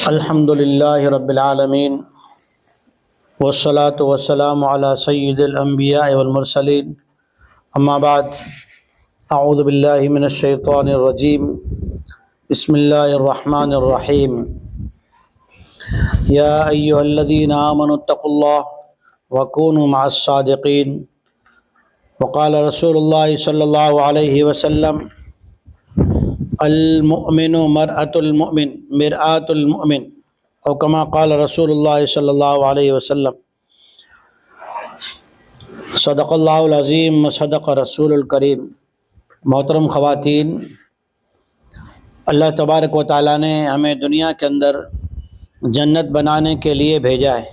الحمد للہ رب العالمین والصلاة والسلام علی سید الانبیاء والمرسلین اما بعد اعوذ باللہ من الشیطان الرجیم بسم اللہ الرحمن الرحیم یا ایہا الذین آمنوا اتقوا اللہ وکونوا مع الصادقین وقال رسول اللہ صلی اللہ علیہ وسلم المؤمن مرآۃ المؤمن مرآۃ المؤمن او کما قال رسول اللہ صلی اللہ علیہ وسلم صدق اللہ العظیم صدق رسول الکریم۔ محترم خواتین، اللہ تبارک و تعالیٰ نے ہمیں دنیا کے اندر جنت بنانے کے لیے بھیجا ہے۔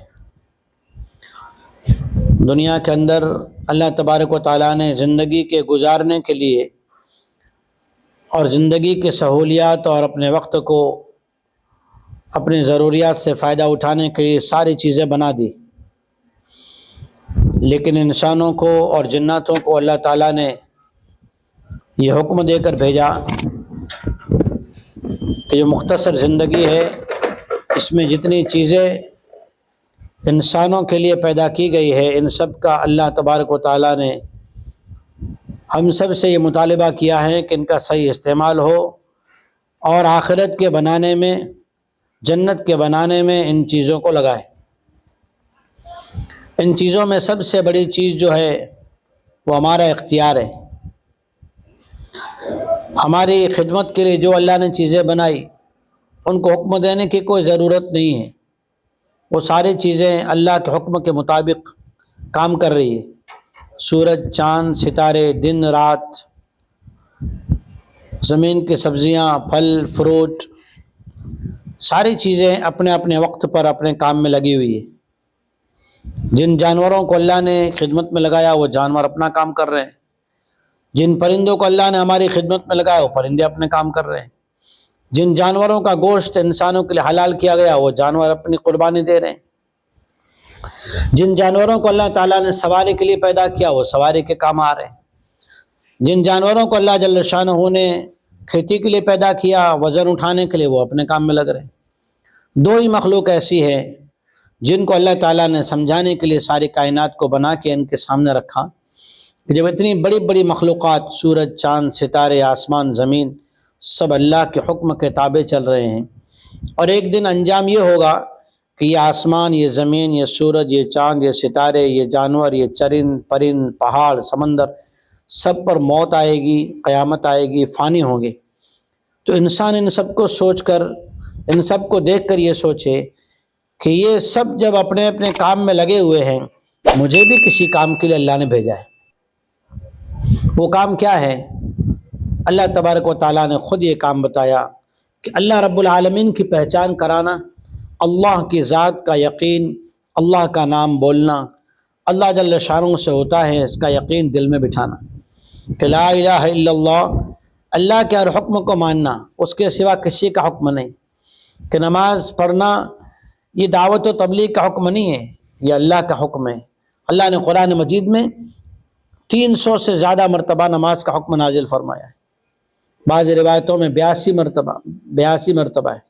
دنیا کے اندر اللہ تبارک و تعالیٰ نے زندگی کے گزارنے کے لیے اور زندگی کے سہولیات اور اپنے وقت کو اپنی ضروریات سے فائدہ اٹھانے کے لیے ساری چیزیں بنا دی، لیکن انسانوں کو اور جناتوں کو اللہ تعالیٰ نے یہ حکم دے کر بھیجا کہ جو مختصر زندگی ہے اس میں جتنی چیزیں انسانوں کے لیے پیدا کی گئی ہے ان سب کا اللہ تبارک و تعالیٰ نے ہم سب سے یہ مطالبہ کیا ہے کہ ان کا صحیح استعمال ہو اور آخرت کے بنانے میں، جنت کے بنانے میں ان چیزوں کو لگائیں۔ ان چیزوں میں سب سے بڑی چیز جو ہے وہ ہمارا اختیار ہے۔ ہماری خدمت کے لیے جو اللہ نے چیزیں بنائی ان کو حکم دینے کی کوئی ضرورت نہیں ہے، وہ ساری چیزیں اللہ کے حکم کے مطابق کام کر رہی ہے۔ سورج، چاند، ستارے، دن رات، زمین کی سبزیاں، پھل فروٹ، ساری چیزیں اپنے اپنے وقت پر اپنے کام میں لگی ہوئی ہے۔ جن جانوروں کو اللہ نے خدمت میں لگایا وہ جانور اپنا کام کر رہے ہیں، جن پرندوں کو اللہ نے ہماری خدمت میں لگایا وہ پرندے اپنے کام کر رہے ہیں، جن جانوروں کا گوشت انسانوں کے لیے حلال کیا گیا وہ جانور اپنی قربانی دے رہے ہیں، جن جانوروں کو اللہ تعالیٰ نے سواری کے لیے پیدا کیا وہ سواری کے کام آ رہے ہیں، جن جانوروں کو اللہ جل شانہ نے کھیتی کے لیے پیدا کیا وزن اٹھانے کے لیے وہ اپنے کام میں لگ رہے ہیں۔ دو ہی مخلوق ایسی ہے جن کو اللہ تعالیٰ نے سمجھانے کے لیے ساری کائنات کو بنا کے ان کے سامنے رکھا کہ جب اتنی بڑی بڑی مخلوقات، سورج، چاند، ستارے، آسمان، زمین، سب اللہ کے حکم کے تابع چل رہے ہیں، اور ایک دن انجام یہ ہوگا کہ یہ آسمان، یہ زمین، یہ سورج، یہ چاند، یہ ستارے، یہ جانور، یہ چرند پرند، پہاڑ، سمندر، سب پر موت آئے گی، قیامت آئے گی، فانی ہوں گے۔ تو انسان ان سب کو سوچ کر، ان سب کو دیکھ کر یہ سوچے کہ یہ سب جب اپنے اپنے کام میں لگے ہوئے ہیں، مجھے بھی کسی کام کے لیے اللہ نے بھیجا ہے۔ وہ کام کیا ہے؟ اللہ تبارک و تعالیٰ نے خود یہ کام بتایا کہ اللہ رب العالمین کی پہچان کرانا، اللہ کی ذات کا یقین، اللہ کا نام بولنا، اللہ جل شانہ سے ہوتا ہے اس کا یقین دل میں بٹھانا کہ لا الہ الا اللہ، اللہ کے ہر حکم کو ماننا، اس کے سوا کسی کا حکم نہیں، کہ نماز پڑھنا یہ دعوت و تبلیغ کا حکم نہیں ہے، یہ اللہ کا حکم ہے۔ اللہ نے قرآن مجید میں 300 سے زیادہ مرتبہ نماز کا حکم نازل فرمایا ہے، بعض روایتوں میں 82 مرتبہ ہے۔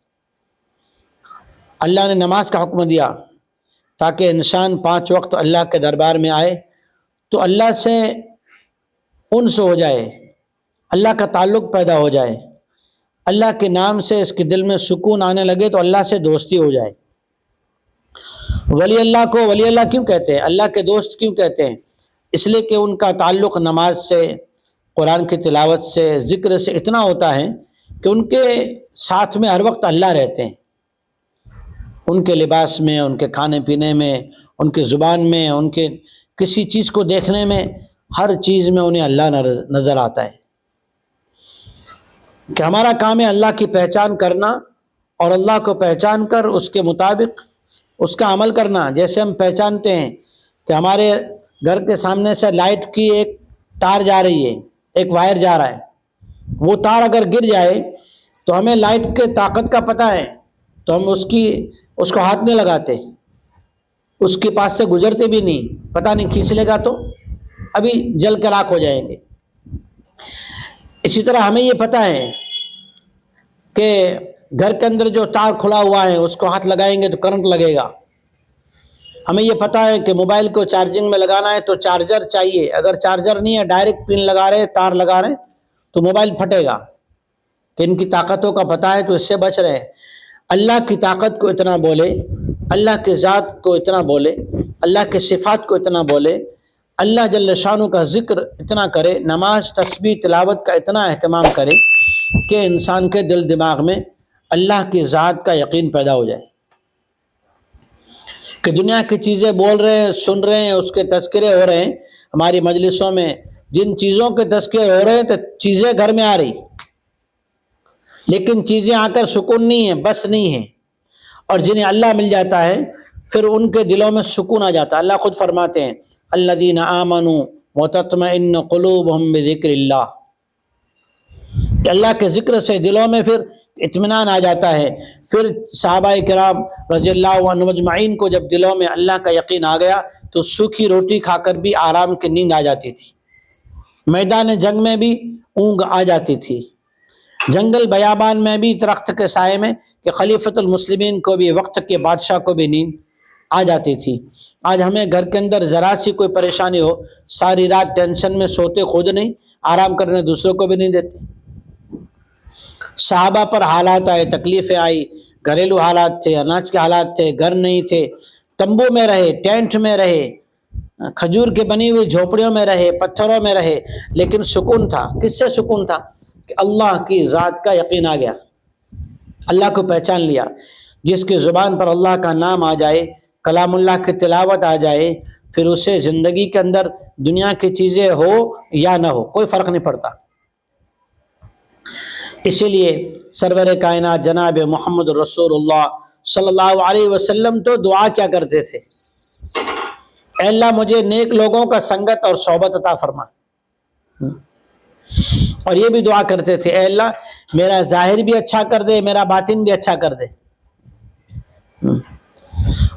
اللہ نے نماز کا حکم دیا تاکہ انسان 5 وقت اللہ کے دربار میں آئے تو اللہ سے انس ہو جائے، اللہ کا تعلق پیدا ہو جائے، اللہ کے نام سے اس کے دل میں سکون آنے لگے تو اللہ سے دوستی ہو جائے۔ ولی اللہ کو ولی اللہ کیوں کہتے ہیں؟ اللہ کے دوست کیوں کہتے ہیں؟ اس لیے کہ ان کا تعلق نماز سے، قرآن کی تلاوت سے، ذکر سے اتنا ہوتا ہے کہ ان کے ساتھ میں ہر وقت اللہ رہتے ہیں، ان کے لباس میں، ان کے کھانے پینے میں، ان کے زبان میں، ان کے کسی چیز کو دیکھنے میں، ہر چیز میں انہیں اللہ نظر آتا ہے۔ کہ ہمارا کام ہے اللہ کی پہچان کرنا اور اللہ کو پہچان کر اس کے مطابق اس کا عمل کرنا۔ جیسے ہم پہچانتے ہیں کہ ہمارے گھر کے سامنے سے لائٹ کی ایک تار جا رہی ہے، ایک وائر جا رہا ہے، وہ تار اگر گر جائے تو ہمیں لائٹ کے طاقت کا پتہ ہے تو ہم اس کو ہاتھ نہیں لگاتے، اس کے پاس سے گزرتے بھی نہیں، پتہ نہیں کھینچ لے گا تو ابھی جل کے راکھ ہو جائیں گے۔ اسی طرح ہمیں یہ پتہ ہے کہ گھر کے اندر جو تار کھلا ہوا ہے اس کو ہاتھ لگائیں گے تو کرنٹ لگے گا. ہمیں یہ پتہ ہے کہ موبائل کو چارجنگ میں لگانا ہے تو چارجر چاہیے. اگر چارجر نہیں ہے ڈائریکٹ پن لگا رہے تار لگا رہے تو موبائل پھٹے گا. کہ ان کی طاقتوں کا پتہ ہے تو اس سے بچ رہے. اللہ کی طاقت کو اتنا بولے, اللہ کے ذات کو اتنا بولے, اللہ کے صفات کو اتنا بولے, اللہ جل شانہ کا ذکر اتنا کرے, نماز تسبیح تلاوت کا اتنا اہتمام کرے کہ انسان کے دل دماغ میں اللہ کی ذات کا یقین پیدا ہو جائے. کہ دنیا کی چیزیں بول رہے ہیں, سن رہے ہیں, اس کے تذکرے ہو رہے ہیں ہماری مجلسوں میں, جن چیزوں کے تذکرے ہو رہے ہیں تو چیزیں گھر میں آ رہی, لیکن چیزیں آ کر سکون نہیں ہے, بس نہیں ہے. اور جنہیں اللہ مل جاتا ہے پھر ان کے دلوں میں سکون آ جاتا ہے. اللہ خود فرماتے ہیں الذین آمنوا وتطمئن قلوبہم بذکر اللہ, کہ اللہ کے ذکر سے دلوں میں پھر اطمینان آ جاتا ہے. پھر صحابہ کرام رضی اللہ عنہ مجمعین کو جب دلوں میں اللہ کا یقین آ گیا تو سوکھی روٹی کھا کر بھی آرام کی نیند آ جاتی تھی, میدان جنگ میں بھی اونگ آ جاتی تھی, جنگل بیابان میں بھی درخت کے سائے میں کہ خلیفۃ المسلمین کو بھی, وقت کے بادشاہ کو بھی نیند آ جاتی تھی. آج ہمیں گھر کے اندر ذرا سی کوئی پریشانی ہو ساری رات ٹینشن میں سوتے خود نہیں, آرام کرنے دوسروں کو بھی نہیں دیتے. صحابہ پر حالات آئے, تکلیفیں آئی, گھریلو حالات تھے, اناج کے حالات تھے, گھر نہیں تھے, تمبو میں رہے, ٹینٹ میں رہے, کھجور کی بنی ہوئی جھوپڑیوں میں رہے, پتھروں میں رہے, لیکن سکون تھا. کس سے سکون تھا؟ کہ اللہ کی ذات کا یقین آ گیا, اللہ کو پہچان لیا. جس کی زبان پر اللہ کا نام آ جائے, کلام اللہ کی تلاوت آ جائے, پھر اسے زندگی کے اندر دنیا کی چیزیں ہو یا نہ ہو کوئی فرق نہیں پڑتا. اسی لیے سرور کائنات جناب محمد رسول اللہ صلی اللہ علیہ وسلم تو دعا کیا کرتے تھے, اے اللہ مجھے نیک لوگوں کا سنگت اور صحبت عطا فرما. اور یہ بھی دعا کرتے تھے اے اللہ میرا ظاہر بھی اچھا کر دے, میرا باطن بھی اچھا کر دے,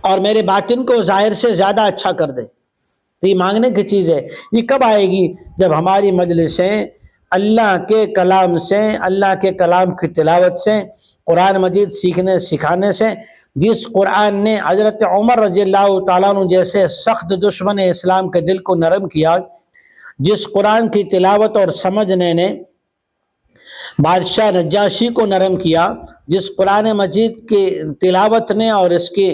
اور میرے باطن کو ظاہر سے زیادہ اچھا کر دے. تو یہ مانگنے کی چیز ہے. یہ کب آئے گی؟ جب ہماری مجلسیں اللہ کے کلام سے, اللہ کے کلام کی تلاوت سے, قرآن مجید سیکھنے سکھانے سے, جس قرآن نے حضرت عمر رضی اللہ تعالیٰ عنہ جیسے سخت دشمن اسلام کے دل کو نرم کیا, جس قرآن کی تلاوت اور سمجھنے نے بادشاہ نجاشی کو نرم کیا, جس قرآن مجید کی تلاوت نے اور اس کی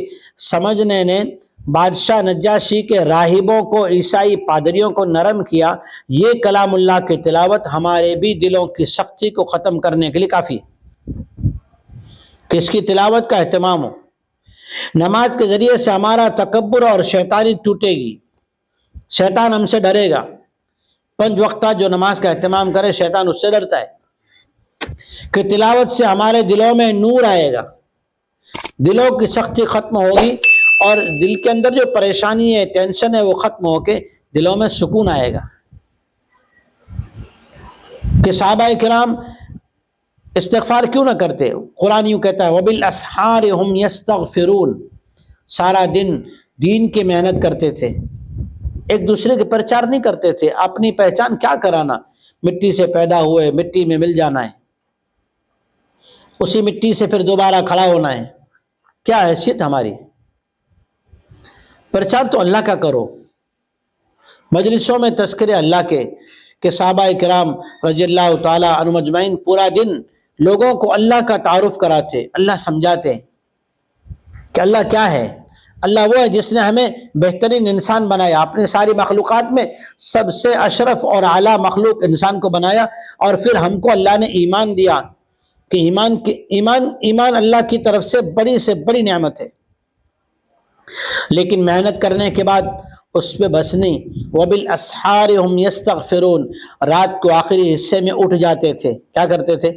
سمجھنے نے بادشاہ نجاشی کے راہبوں کو, عیسائی پادریوں کو نرم کیا, یہ کلام اللہ کی تلاوت ہمارے بھی دلوں کی سختی کو ختم کرنے کے لیے کافی ہے کہ اس کی تلاوت کا اہتمام ہو. نماز کے ذریعے سے ہمارا تکبر اور شیطانی ٹوٹے گی, شیطان ہم سے ڈرے گا. 5 وقتہ جو نماز کا اہتمام کرے شیطان اس سے ڈرتا ہے. کہ تلاوت سے ہمارے دلوں میں نور آئے گا, دلوں کی سختی ختم ہوگی, اور دل کے اندر جو پریشانی ہے, ٹینشن ہے, وہ ختم ہو کے دلوں میں سکون آئے گا. کہ صحابہ کرام استغفار کیوں نہ کرتے؟ قرآن یوں کہتا ہے وَبِالْأَسْحَارِ هُمْ يَسْتَغْفِرُونَ, سارا دن دین کی محنت کرتے تھے, ایک دوسرے کے پرچار نہیں کرتے تھے. اپنی پہچان کیا کرانا, مٹی سے پیدا ہوئے مٹی میں مل جانا ہے, اسی مٹی سے پھر دوبارہ کھڑا ہونا ہے. کیا حیثیت ہماری؟ پرچار تو اللہ کا کرو. مجلسوں میں تذکرے اللہ کے, کہ صحابہ کرام رضی اللہ تعالیٰ عنہ مجمعین پورا دن لوگوں کو اللہ کا تعارف کراتے, اللہ سمجھاتے کہ اللہ کیا ہے. اللہ وہ ہے جس نے ہمیں بہترین انسان بنایا, اپنے ساری مخلوقات میں سب سے اشرف اور اعلیٰ مخلوق انسان کو بنایا, اور پھر ہم کو اللہ نے ایمان دیا کہ ایمان اللہ کی طرف سے بڑی نعمت ہے. لیکن محنت کرنے کے بعد اس پہ بس نہیں. وَبِالْأَسْحَارِ هُمْ يَسْتَغْفِرُونَ, رات کو آخری حصے میں اٹھ جاتے تھے. کیا کرتے تھے؟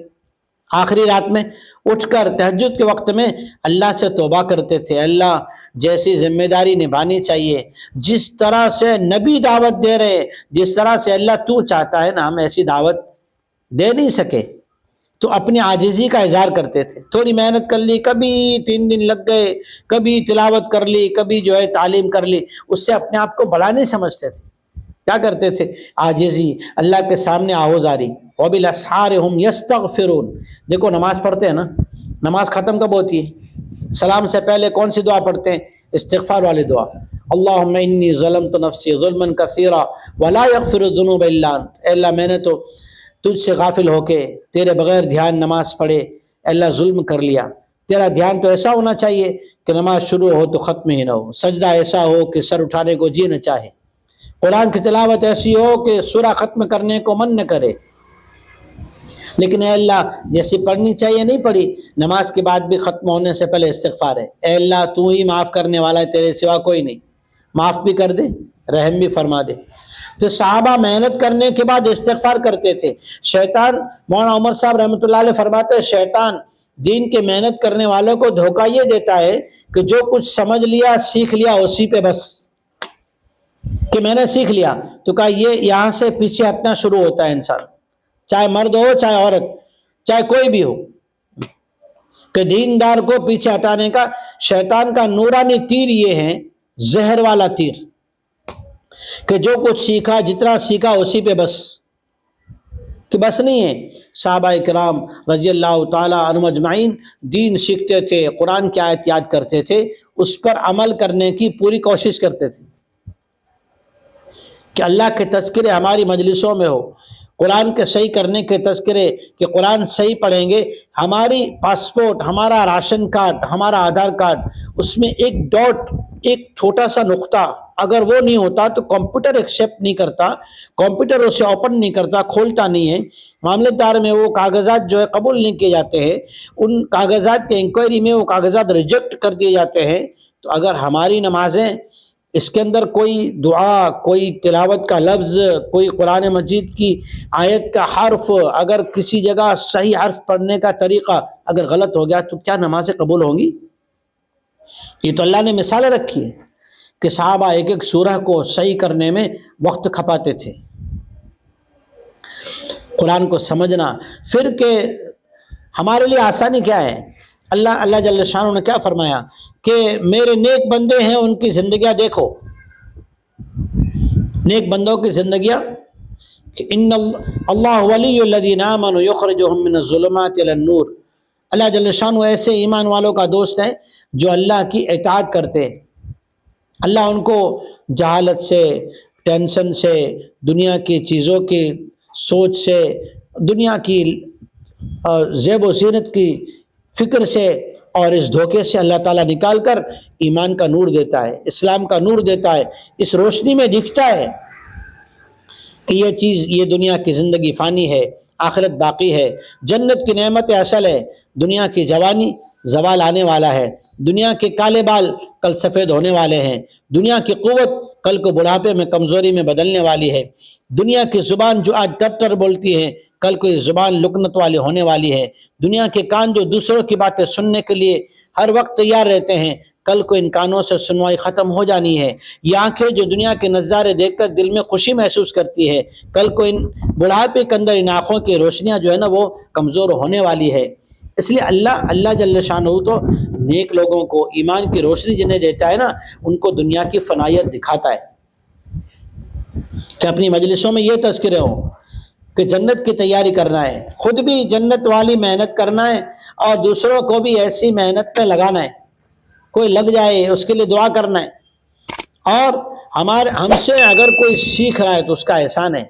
آخری رات میں اٹھ کر تہجد کے وقت میں اللہ سے توبہ کرتے تھے. اللہ جیسی ذمہ داری نبھانی چاہیے, جس طرح سے نبی دعوت دے رہے, جس طرح سے اللہ تو چاہتا ہے نا ہم ایسی دعوت دے نہیں سکے, تو اپنی عاجزی کا اظہار کرتے تھے. تھوڑی محنت کر لی, کبھی 3 دن لگ گئے, کبھی تلاوت کر لی, کبھی جو ہے تعلیم کر لی, اس سے اپنے آپ کو بڑا نہیں سمجھتے تھے. کیا کرتے تھے؟ عاجزی، اللہ کے سامنے آہوزاری. وبالاسحار هم یستغفرون. دیکھو نماز پڑھتے ہیں نا، نماز ختم کب ہوتی ہے؟ سلام سے پہلے کون سی دعا پڑھتے ہیں؟ استغفار والی دعا. اللہم انی ظلمت نفسی ظلما کثیرا ولا یغفر الذنوب الا انت. اے اللہ میں نے تو تجھ سے غافل ہو کے تیرے بغیر دھیان نماز پڑھے اے اللہ ظلم کر لیا. تیرا دھیان تو ایسا ہونا چاہیے کہ نماز شروع ہو تو ختم ہی نہ ہو، سجدہ ایسا ہو کہ سر اٹھانے کو جی نہ چاہے، قرآن کی تلاوت ایسی ہو کہ سورہ ختم کرنے کو من نہ کرے. لیکن اے اللہ جیسی پڑھنی چاہیے نہیں پڑھی، نماز کے بعد بھی ختم ہونے سے پہلے استغفار ہے. اے اللہ تو ہی معاف کرنے والا ہے، تیرے سوا کوئی نہیں، معاف بھی کر دے، رحم بھی فرما دے. تو صحابہ محنت کرنے کے بعد استغفار کرتے تھے. شیطان، مولانا عمر صاحب رحمۃ اللہ علیہ فرماتے ہیں، شیطان دین کے محنت کرنے والوں کو دھوکہ یہ دیتا ہے کہ جو کچھ سمجھ لیا سیکھ لیا اسی پہ بس، کہ میں نے سیکھ لیا تو کہا یہ یہاں سے پیچھے ہٹنا شروع ہوتا ہے انسان، چاہے مرد ہو چاہے عورت چاہے کوئی بھی ہو، کہ دیندار کو پیچھے ہٹانے کا شیطان کا نورانی تیر یہ ہے، زہر والا تیر، کہ جو کچھ سیکھا جتنا سیکھا اسی پہ بس، کہ بس نہیں ہے. صحابہ کرام رضی اللہ تعالیٰ عنہم اجمعین دین سیکھتے تھے، قرآن کی آیت یاد کرتے تھے، اس پر عمل کرنے کی پوری کوشش کرتے تھے کہ اللہ کے تذکرے ہماری مجلسوں میں ہو، قرآن کے صحیح کرنے کے تذکرے، کہ قرآن صحیح پڑھیں گے. ہماری پاسپورٹ، ہمارا راشن کارڈ، ہمارا آدھار کارڈ، اس میں ایک ڈاٹ، ایک چھوٹا سا نقطہ اگر وہ نہیں ہوتا تو کمپیوٹر ایکسیپٹ نہیں کرتا، کمپیوٹر اسے اوپن نہیں کرتا، کھولتا نہیں ہے. معاملت دار میں وہ کاغذات جو ہے قبول نہیں کیے جاتے ہیں، ان کاغذات کے انکوائری میں وہ کاغذات ریجیکٹ کر دیے جاتے ہیں. تو اگر ہماری نمازیں اس کے اندر کوئی دعا، کوئی تلاوت کا لفظ، کوئی قرآن مجید کی آیت کا حرف، اگر کسی جگہ صحیح حرف پڑھنے کا طریقہ اگر غلط ہو گیا تو کیا نمازیں قبول ہوں گی؟ یہ تو اللہ نے مثالیں رکھی ہے کہ صحابہ ایک ایک سورہ کو صحیح کرنے میں وقت کھپاتے تھے. قرآن کو سمجھنا، پھر کہ ہمارے لیے آسانی کیا ہے؟ اللہ جل شانہ نے کیا فرمایا کہ میرے نیک بندے ہیں ان کی زندگیاں دیکھو، نیک بندوں کی زندگیاں، کہ ان اللہ ولی الذین آمنوا یخرجهم من الظلمات الی النور. اللہ جل شانہ ایسے ایمان والوں کا دوست ہے جو اللہ کی اطاعت کرتے ہیں. اللہ ان کو جہالت سے، ٹینشن سے، دنیا کی چیزوں کی سوچ سے، دنیا کی زیب و زینت کی فکر سے اور اس دھوکے سے اللہ تعالیٰ نکال کر ایمان کا نور دیتا ہے، اسلام کا نور دیتا ہے. اس روشنی میں دکھتا ہے کہ یہ چیز، یہ دنیا کی زندگی فانی ہے، آخرت باقی ہے، جنت کی نعمت اصل ہے، دنیا کی جوانی زوال آنے والا ہے، دنیا کے کالے بال کل سفید ہونے والے ہیں، دنیا کی قوت کل کو بڑھاپے میں کمزوری میں بدلنے والی ہے، دنیا کی زبان جو آج ٹر ٹر بولتی ہے کل کو یہ زبان لکنت والی ہونے والی ہے، دنیا کے کان جو دوسروں کی باتیں سننے کے لیے ہر وقت تیار رہتے ہیں کل کو ان کانوں سے سنوائی ختم ہو جانی ہے. یہ آنکھیں جو دنیا کے نظارے دیکھ کر دل میں خوشی محسوس کرتی ہے کل کو ان بڑھاپے کے اندر ان آنکھوں کی روشنیاں جو ہے نا وہ کمزور ہونے والی ہے. اس لیے اللہ جل شانہ تو نیک لوگوں کو ایمان کی روشنی جنہیں دیتا ہے نا ان کو دنیا کی فنائیت دکھاتا ہے کہ اپنی مجلسوں میں یہ تذکرے ہوں کہ جنت کی تیاری کرنا ہے، خود بھی جنت والی محنت کرنا ہے اور دوسروں کو بھی ایسی محنت میں لگانا ہے، کوئی لگ جائے اس کے لیے دعا کرنا ہے. اور ہم سے اگر کوئی سیکھ رہا ہے تو اس کا احسان ہے،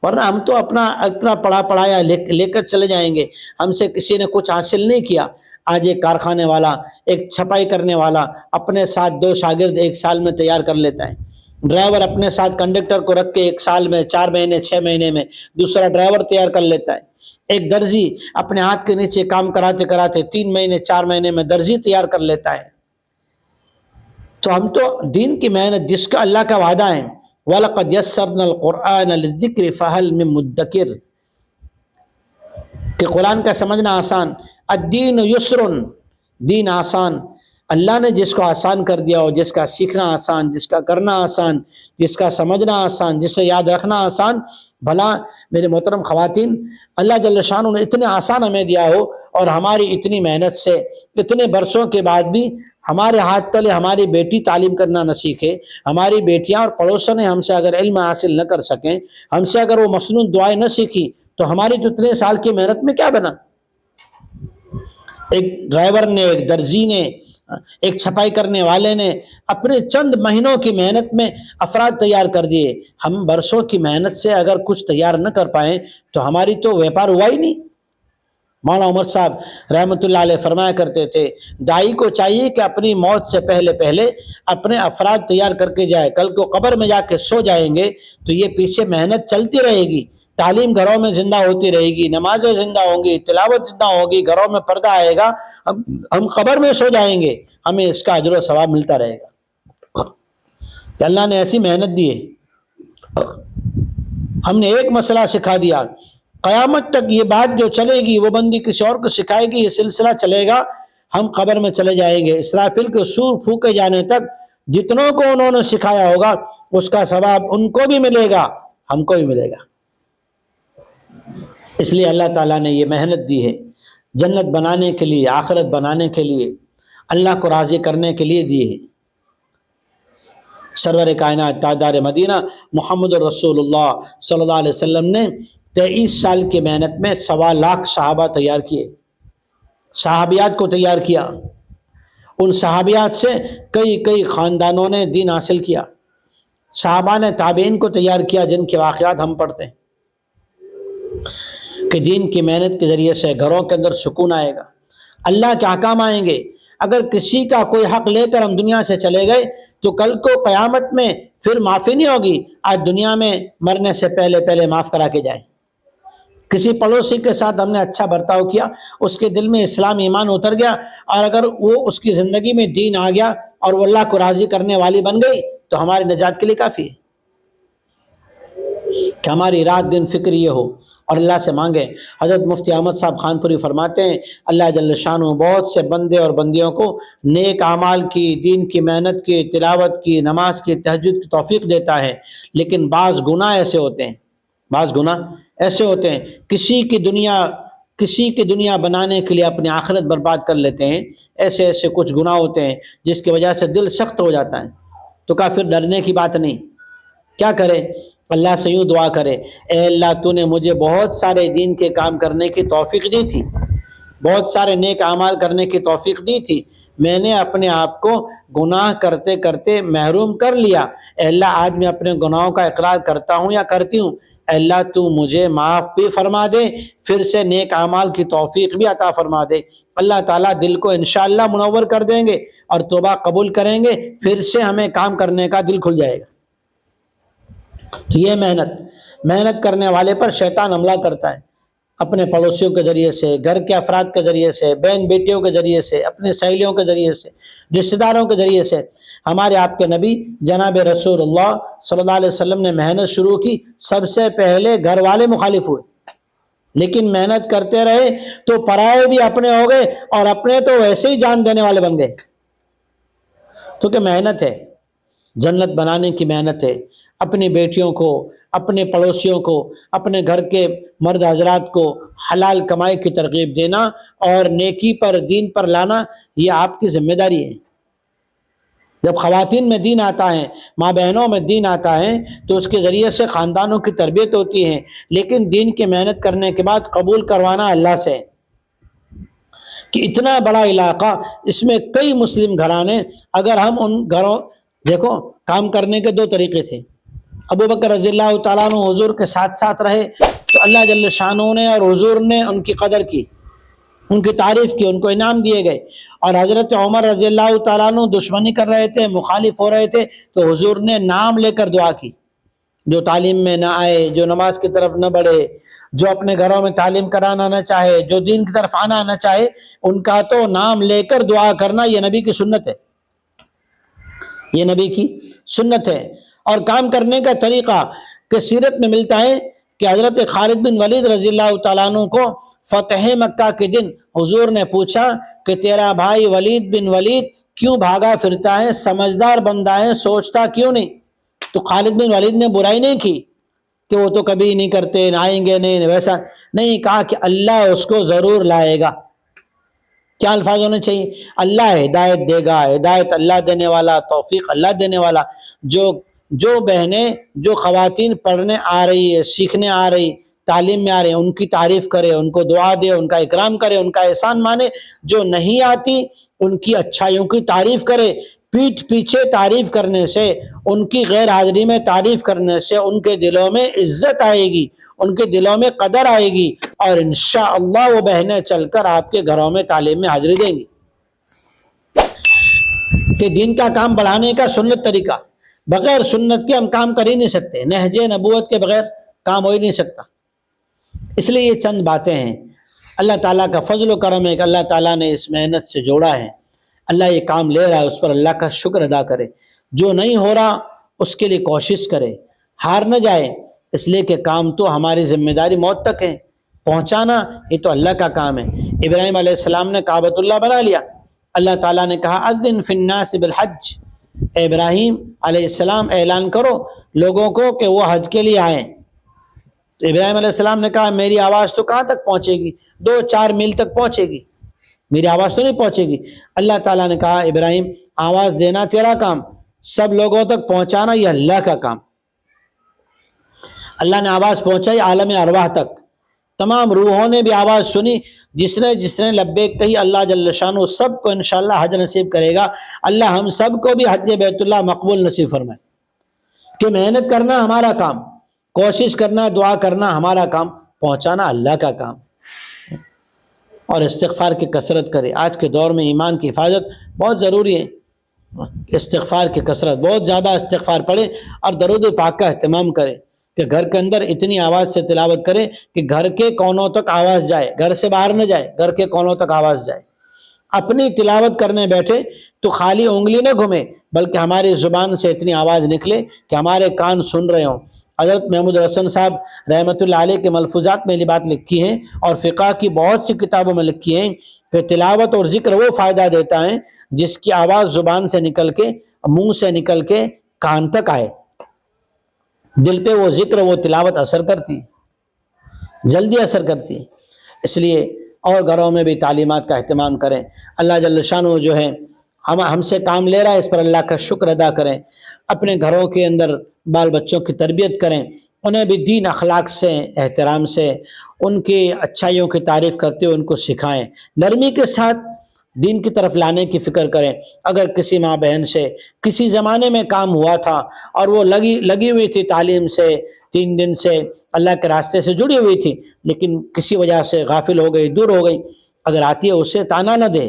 ورنہ ہم تو اپنا پڑھایا لے کر چلے جائیں گے. ہم سے کسی نے کچھ حاصل نہیں کیا. آج ایک کارخانے والا، ایک چھپائی کرنے والا اپنے ساتھ 2 شاگرد 1 سال میں تیار کر لیتا ہے. ڈرائیور اپنے ساتھ کنڈکٹر کو رکھ کے 1 سال میں 4 مہینے 6 مہینے میں دوسرا ڈرائیور تیار کر لیتا ہے. ایک درزی اپنے ہاتھ کے نیچے کام کراتے کراتے 3 مہینے 4 مہینے میں درزی تیار کر لیتا ہے. تو ہم تو دین کی محنت جس کا اللہ کا وعدہ ہے وَلَقَدْ يَسَّرْنَا الْقُرْآنَ لِلذِّكْرِ فَهَلْ مِن مُدَّكِرٍ، کہ قرآن کا سمجھنا آسان. الدین یسر، دین آسان. اللہ نے جس کو آسان کر دیا ہو، جس کا سیکھنا آسان، جس کا کرنا آسان، جس کا سمجھنا آسان، جسے یاد رکھنا آسان. بھلا میرے محترم خواتین، اللہ جل شانہ نے اتنے آسان ہمیں دیا ہو اور ہماری اتنی محنت سے اتنے برسوں کے بعد بھی ہمارے ہاتھ تلے ہماری بیٹی تعلیم کرنا نہ سیکھے، ہماری بیٹیاں اور پڑوسن ہم سے اگر علم حاصل نہ کر سکیں، ہم سے اگر وہ مسنون دعائیں نہ سیکھی، تو ہماری تو اتنے سال کی محنت میں کیا بنا؟ ایک ڈرائیور نے، ایک درزی نے، ایک چھپائی کرنے والے نے اپنے چند مہینوں کی محنت میں افراد تیار کر دیے۔ ہم برسوں کی محنت سے اگر کچھ تیار نہ کر پائیں تو ہماری تو ویپار ہوا ہی نہیں۔ مولانا عمر صاحب رحمۃ اللہ علیہ فرمایا کرتے تھے، دائی کو چاہیے کہ اپنی موت سے پہلے اپنے افراد تیار کر کے جائے، کل کو قبر میں جا کے سو جائیں گے تو یہ پیچھے محنت چلتی رہے گی، تعلیم گھروں میں زندہ ہوتی رہے گی، نمازیں زندہ ہوں گی، تلاوت زندہ ہوگی، گھروں میں پردہ آئے گا، ہم قبر میں سو جائیں گے، ہمیں اس کا اجر و ثواب ملتا رہے گا کہ اللہ نے ایسی محنت دی ہے۔ ہم نے ایک مسئلہ سکھا دیا، قیامت تک یہ بات جو چلے گی وہ بندی کسی اور کو سکھائے گی، یہ سلسلہ چلے گا، ہم قبر میں چلے جائیں گے، اسرافیل کے سور پھونکے جانے تک جتنوں کو انہوں نے سکھایا ہوگا اس کا ثواب ان کو بھی ملے گا، ہم کو بھی ملے گا۔ اس لیے اللہ تعالیٰ نے یہ محنت دی ہے، جنت بنانے کے لیے، آخرت بنانے کے لیے، اللہ کو راضی کرنے کے لیے دی ہے۔ سرور کائنات تاجدار مدینہ محمد رسول اللہ صلی اللہ علیہ وسلم نے 23 سال کی محنت میں 1.25 لاکھ صحابہ تیار کیے، صحابیات کو تیار کیا۔ ان صحابیات سے کئی خاندانوں نے دین حاصل کیا، صحابہ نے تابعین کو تیار کیا جن کے واقعات ہم پڑھتے ہیں کہ دین کی محنت کے ذریعے سے گھروں کے اندر سکون آئے گا، اللہ کے احکام آئیں گے۔ اگر کسی کا کوئی حق لے کر ہم دنیا سے چلے گئے تو کل کو قیامت میں پھر معافی نہیں ہوگی، آج دنیا میں مرنے سے پہلے معاف کرا کے جائیں۔ کسی پڑوسی کے ساتھ ہم نے اچھا برتاؤ کیا، اس کے دل میں اسلام ایمان اتر گیا، اور اگر وہ اس کی زندگی میں دین آ گیا اور وہ اللہ کو راضی کرنے والی بن گئی تو ہماری نجات کے لیے کافی ہے کہ ہماری رات دن فکر یہ ہو اور اللہ سے مانگیں۔ حضرت مفتی احمد صاحب خان پوری فرماتے ہیں، اللہ جل شانہ بہت سے بندے اور بندیوں کو نیک اعمال کی، دین کی محنت کی، تلاوت کی، نماز کی، تہجد کی توفیق دیتا ہے، لیکن بعض گناہ ایسے ہوتے ہیں کسی کی دنیا بنانے کے لیے اپنی آخرت برباد کر لیتے ہیں۔ ایسے کچھ گناہ ہوتے ہیں جس کی وجہ سے دل سخت ہو جاتا ہے، تو کافر ڈرنے کی بات نہیں، کیا کرے؟ اللہ سے یوں دعا کرے، اے اللہ تو نے مجھے بہت سارے دین کے کام کرنے کی توفیق دی تھی، بہت سارے نیک اعمال کرنے کی توفیق دی تھی، میں نے اپنے آپ کو گناہ کرتے کرتے محروم کر لیا، اے اللہ آج میں اپنے گناہوں کا اقرار کرتا ہوں یا کرتی ہوں، اے اللہ تو مجھے معاف بھی فرما دے، پھر سے نیک اعمال کی توفیق بھی عطا فرما دے۔ اللہ تعالیٰ دل کو انشاءاللہ منور کر دیں گے اور توبہ قبول کریں گے، پھر سے ہمیں کام کرنے کا دل کھل جائے گا۔ تو یہ محنت کرنے والے پر شیطان حملہ کرتا ہے، اپنے پڑوسیوں کے ذریعے سے، گھر کے افراد کے ذریعے سے، بہن بیٹیوں کے ذریعے سے، اپنے سہیلیوں کے ذریعے سے، رشتہ داروں کے ذریعے سے۔ ہمارے آپ کے نبی جناب رسول اللہ صلی اللہ علیہ وسلم نے محنت شروع کی، سب سے پہلے گھر والے مخالف ہوئے، لیکن محنت کرتے رہے تو پرائے بھی اپنے ہو گئے، اور اپنے تو ویسے ہی جان دینے والے بن گئے۔ تو کہ محنت ہے، جنت بنانے کی محنت ہے، اپنی بیٹیوں کو، اپنے پڑوسیوں کو، اپنے گھر کے مرد حضرات کو حلال کمائی کی ترغیب دینا اور نیکی پر، دین پر لانا، یہ آپ کی ذمہ داری ہے۔ جب خواتین میں دین آتا ہے، ماں بہنوں میں دین آتا ہے، تو اس کے ذریعے سے خاندانوں کی تربیت ہوتی ہے، لیکن دین کی محنت کرنے کے بعد قبول کروانا اللہ سے ہے کہ اتنا بڑا علاقہ، اس میں کئی مسلم گھرانے، اگر ہم ان گھروں، دیکھو کام کرنے کے 2 طریقے تھے۔ ابو بکر رضی اللہ تعالیٰ عنہ حضور کے ساتھ رہے تو اللہ جل شانہ نے اور حضور نے ان کی قدر کی، ان کی تعریف کی، ان کو انعام دیے گئے۔ اور حضرت عمر رضی اللہ تعالیٰ عنہ دشمنی کر رہے تھے، مخالف ہو رہے تھے، تو حضور نے نام لے کر دعا کی، جو تعلیم میں نہ آئے، جو نماز کی طرف نہ بڑھے، جو اپنے گھروں میں تعلیم کرانا نہ چاہے، جو دین کی طرف آنا نہ چاہے، ان کا تو نام لے کر دعا کرنا یہ نبی کی سنت ہے، یہ نبی کی سنت ہے۔ اور کام کرنے کا طریقہ کہ سیرت میں ملتا ہے کہ حضرت خالد بن ولید رضی اللہ تعالیٰ عنہ کو فتح مکہ کے دن حضور نے پوچھا کہ تیرا بھائی ولید بن ولید کیوں بھاگا پھرتا ہے، سمجھدار بندہ ہے، سوچتا کیوں نہیں؟ تو خالد بن ولید نے برائی نہیں کی کہ وہ تو کبھی نہیں کرتے، نہ آئیں گے، نہیں، ویسا نہیں کہا کہ اللہ اس کو ضرور لائے گا، کیا الفاظ ہونے چاہیے؟ اللہ ہدایت دے گا، ہدایت اللہ دینے والا، توفیق اللہ دینے والا۔ جو بہنیں، جو خواتین پڑھنے آ رہی ہے، سیکھنے آ رہی، تعلیم میں آ رہے ہیں، ان کی تعریف کرے، ان کو دعا دے، ان کا اکرام کرے، ان کا احسان مانے۔ جو نہیں آتی ان کی اچھائیوں کی تعریف کرے۔ پیٹھ پیچھے تعریف کرنے سے، ان کی غیر حاضری میں تعریف کرنے سے ان کے دلوں میں عزت آئے گی، ان کے دلوں میں قدر آئے گی، اور انشاءاللہ وہ بہنیں چل کر آپ کے گھروں میں تعلیم میں حاضری دیں گی۔ کہ دین کا کام بڑھانے کا سنت طریقہ، بغیر سنت کے ہم کام کر ہی نہیں سکتے، نہج نبوت کے بغیر کام ہو ہی نہیں سکتا۔ اس لیے یہ چند باتیں ہیں، اللہ تعالیٰ کا فضل و کرم ہے کہ اللہ تعالیٰ نے اس محنت سے جوڑا ہے۔ اللہ یہ کام لے رہا ہے، اس پر اللہ کا شکر ادا کرے۔ جو نہیں ہو رہا اس کے لیے کوشش کرے، ہار نہ جائے، اس لیے کہ کام تو ہماری ذمہ داری موت تک ہے، پہنچانا یہ تو اللہ کا کام ہے۔ ابراہیم علیہ السلام نے کعبۃ اللہ بنا لیا، اللہ تعالیٰ نے کہا اذن فی الناس بالحج، اے ابراہیم علیہ السلام اعلان کرو لوگوں کو کہ وہ حج کے لیے آئیں۔ تو ابراہیم علیہ السلام نے کہا میری آواز تو کہاں تک پہنچے گی؟ 2-4 میل تک پہنچے گی، میری آواز تو نہیں پہنچے گی۔ اللہ تعالیٰ نے کہا ابراہیم آواز دینا تیرا کام، سب لوگوں تک پہنچانا یہ اللہ کا کام۔ اللہ نے آواز پہنچائی عالم ارواح تک، تمام روحوں نے بھی آواز سنی، جس نے لبیک کہی، اللہ جل شانہ سب کو انشاءاللہ حج نصیب کرے گا۔ اللہ ہم سب کو بھی حج بیت اللہ مقبول نصیب فرمائے۔ کہ محنت کرنا ہمارا کام، کوشش کرنا، دعا کرنا ہمارا کام، پہنچانا اللہ کا کام۔ اور استغفار کی کثرت کرے۔ آج کے دور میں ایمان کی حفاظت بہت ضروری ہے، استغفار کی کثرت، بہت زیادہ استغفار پڑھے اور درود پاک کا اہتمام کرے، کہ گھر کے اندر اتنی آواز سے تلاوت کرے کہ گھر کے کونوں تک آواز جائے، گھر سے باہر نہ جائے، گھر کے کونوں تک آواز جائے۔ اپنی تلاوت کرنے بیٹھے تو خالی انگلی نہ گھومے، بلکہ ہماری زبان سے اتنی آواز نکلے کہ ہمارے کان سن رہے ہوں۔ حضرت محمود حسن صاحب رحمۃ اللہ علیہ کے ملفوظات میں یہ بات لکھی ہیں، اور فقہ کی بہت سی کتابوں میں لکھی ہیں کہ تلاوت اور ذکر وہ فائدہ دیتا ہے جس کی آواز زبان سے نکل کے، منہ سے نکل کے کان تک آئے۔ دل پہ وہ ذکر، وہ تلاوت اثر کرتی ہے، جلدی اثر کرتی ہے۔ اس لیے اور گھروں میں بھی تعلیمات کا اہتمام کریں۔ اللہ جل شانہ جو ہے ہم سے کام لے رہا ہے، اس پر اللہ کا شکر ادا کریں۔ اپنے گھروں کے اندر بال بچوں کی تربیت کریں، انہیں بھی دین اخلاق سے، احترام سے، ان کی اچھائیوں کی تعریف کرتے ہوئے ان کو سکھائیں۔ نرمی کے ساتھ دین کی طرف لانے کی فکر کریں۔ اگر کسی ماں بہن سے کسی زمانے میں کام ہوا تھا اور وہ لگی ہوئی تھی تعلیم سے، 3 دن سے اللہ کے راستے سے جڑی ہوئی تھی، لیکن کسی وجہ سے غافل ہو گئی، دور ہو گئی، اگر آتی ہے اسے تانا نہ دے،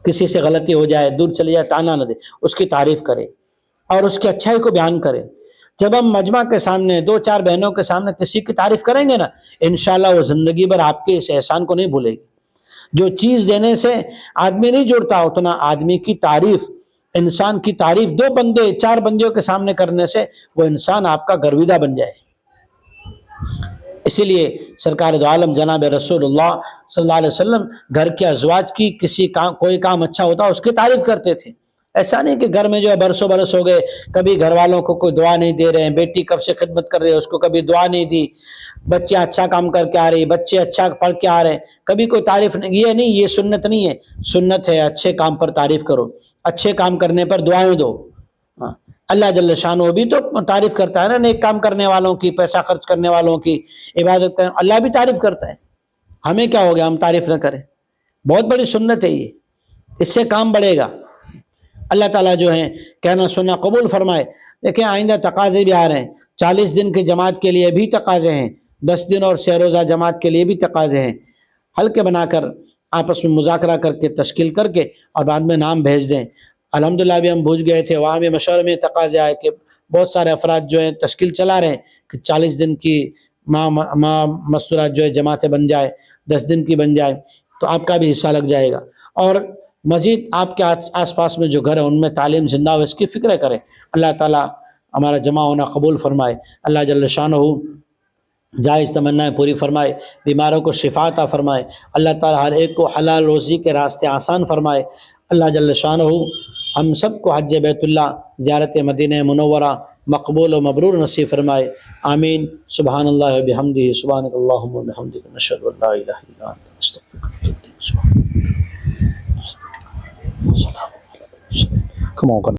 کسی سے غلطی ہو جائے، دور چلی جائے، تانا نہ دے، اس کی تعریف کرے اور اس کی اچھائی کو بیان کرے۔ جب ہم مجمع کے سامنے 2-4 بہنوں کے سامنے کسی کی تعریف کریں گے نا، انشاءاللہ وہ زندگی بھر آپ کے اس احسان کو نہیں بھولے گی۔ جو چیز دینے سے آدمی نہیں جڑتا، اتنا آدمی کی تعریف، انسان کی تعریف 2 بندے 4 بندیوں کے سامنے کرنے سے وہ انسان آپ کا گرویدہ بن جائے۔ اسی لیے سرکار دو عالم جناب رسول اللہ صلی اللہ علیہ وسلم گھر کے ازواج کی کوئی کام اچھا ہوتا اس کی تعریف کرتے تھے۔ ایسا نہیں کہ گھر میں جو ہے برسوں برس ہو گئے، کبھی گھر والوں کو کوئی دعا نہیں دے رہے ہیں، بیٹی کب سے خدمت کر رہی ہے اس کو کبھی دعا نہیں دی، بچے اچھا کام کر کے آ رہی، بچے اچھا پڑھ کے آ رہے ہیں، کبھی کوئی تعریف نہیں۔ یہ نہیں، یہ سنت نہیں ہے۔ سنت ہے اچھے کام پر تعریف کرو، اچھے کام کرنے پر دعائیں دو۔ اللہ جل شانہ بھی تو تعریف کرتا ہے نا، نیک کام کرنے والوں کی، پیسہ خرچ کرنے والوں کی، عبادت کرنے، اللہ بھی تعریف کرتا ہے۔ ہمیں کیا ہو گیا ہم تعریف نہ کریں؟ بہت بڑی سنت ہے یہ، اس سے کام بڑھے گا۔ اللہ تعالیٰ جو ہے کہنا سننا قبول فرمائے۔ دیکھیں آئندہ تقاضے بھی آ رہے ہیں، 40 دن کی جماعت کے لیے بھی تقاضے ہیں، 10 دن اور 6 روزہ جماعت کے لیے بھی تقاضے ہیں۔ حلقے بنا کر آپس میں مذاکرہ کر کے، تشکیل کر کے، اور بعد میں نام بھیج دیں۔ الحمدللہ ابھی ہم بھوج گئے تھے، وہاں بھی مشورے میں تقاضے آئے کہ بہت سارے افراد جو ہیں تشکیل چلا رہے ہیں کہ 40 دن کی مستورات جو ہے جماعتیں بن جائے، 10 دن کی بن جائے، تو آپ کا بھی حصہ لگ جائے گا۔ اور مزید آپ کے آس پاس میں جو گھر ہیں ان میں تعلیم زندہ ہو، اس کی فکر کریں۔ اللہ تعالیٰ ہمارا جمع ہونا قبول فرمائے۔ اللہ جل شانہ جائز تمنائیں پوری فرمائے، بیماروں کو شفا عطا فرمائے۔ اللہ تعالیٰ ہر ایک کو حلال روزی کے راستے آسان فرمائے۔ اللہ جل شانہ ہم سب کو حج بیت اللہ، زیارت مدینہ منورہ مقبول و مبرور نصیب فرمائے۔ آمین۔ سبحان اللہ و بحمدہ، سبحانک اللہم و بحمدک، نشہد ان لا الہ الا انت، نستغفرک۔ Come on, come on.